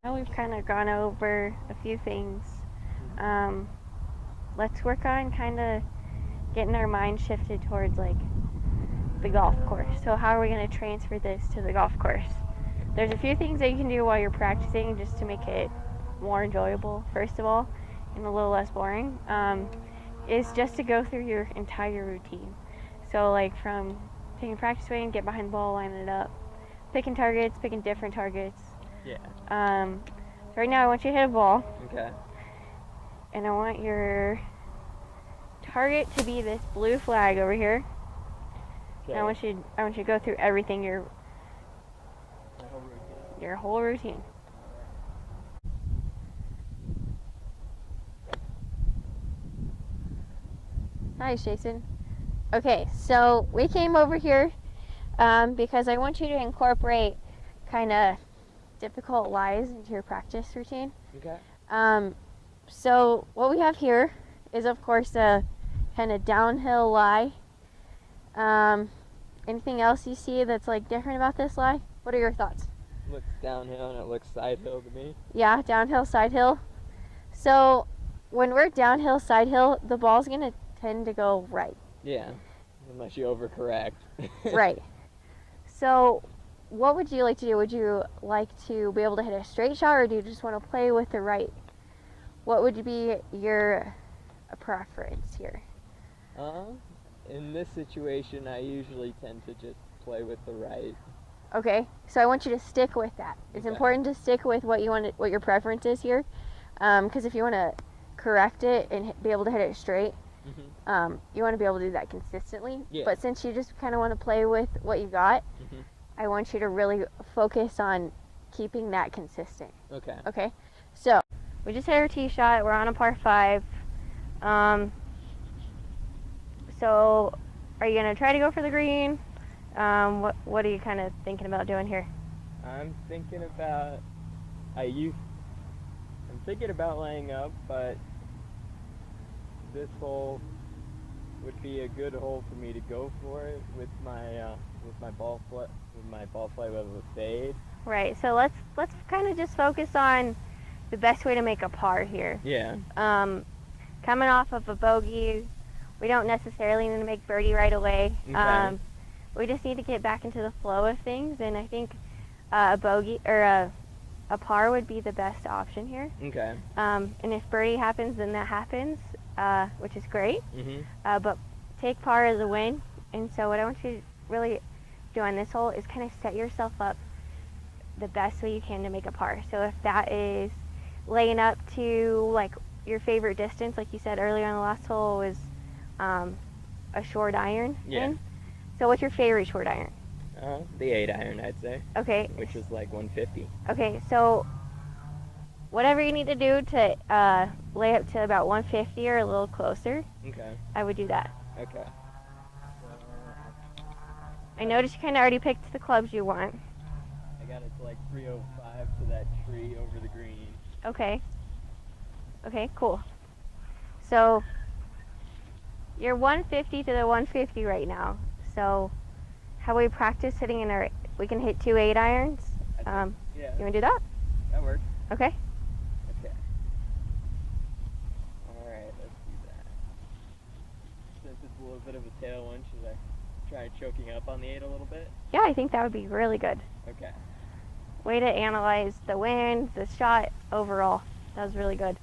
Now we've kind of gone over a few things. Let's work on kind of getting our mind shifted towards like the golf course. So how are we going to transfer this to the golf course? There's a few things that you can do while you're practicing just to make it more enjoyable, first of all, and a little less boring, is just to go through your entire routine. So like from taking practice swing, get behind the ball, lining it up, picking targets, picking different targets. Yeah. So right now I want you to hit a ball. Okay. And I want your target to be this blue flag over here. Okay. And I want you to go through everything, your whole routine. Hi, Jason. Okay, so we came over here because I want you to incorporate kind of difficult lies into your practice routine. Okay. So what we have here is, of course, a kind of downhill lie. Anything else you see that's like different about this lie? What are your thoughts? It looks downhill and it looks side hill to me. Yeah, downhill, side hill. So when we're downhill, side hill, the ball's gonna tend to go right. Yeah. Unless you overcorrect. Right. So what would you like to do? Would you like to be able to hit a straight shot, or do you just want to play with the right? What would be your preference here? In this situation, I usually tend to just play with the right. Okay, so I want you to stick with that. It's Okay. important to stick with what you want, what your preference is here, because if you want to correct it and be able to hit it straight, you want to be able to do that consistently. Yeah. But since you just kind of want to play with what you got, I want you to really focus on keeping that consistent. Okay. Okay, so we just hit our tee shot. We're on a par 5. So are you gonna try to go for the green? What are you kind of thinking about doing here? I'm thinking about laying up, but this hole would be a good hole for me to go for it with my ball flight with a fade. Right. So let's kind of just focus on the best way to make a par here. Yeah. Coming off of a bogey, we don't necessarily need to make birdie right away. Okay. We just need to get back into the flow of things, and I think a bogey or a par would be the best option here. Okay. And if birdie happens, then that happens, which is great. But take par as a win. And so what I want you to really do on this hole is kind of set yourself up the best way you can to make a par. So if that is laying up to like your favorite distance, like you said earlier on the last hole, was a short iron. Yeah. In. So what's your favorite short iron? The 8 iron, I'd say. Okay. Which is like 150. Okay, so whatever you need to do to lay up to about 150 or a little closer, Okay. I would do that. Okay. I noticed you kind of already picked the clubs you want. I got it to like 305 to that tree over the green. Okay. Okay, cool. So you're 150 to the 150 right now. So how we practice hitting we can hit 2 8 irons. Yeah. You want to do that? That works. Okay. Okay. Alright, let's do that. Since it's a little bit of a tail one, should I try choking up on the 8 a little bit? Yeah, I think that would be really good. Okay. Way to analyze the wind, the shot overall. That was really good.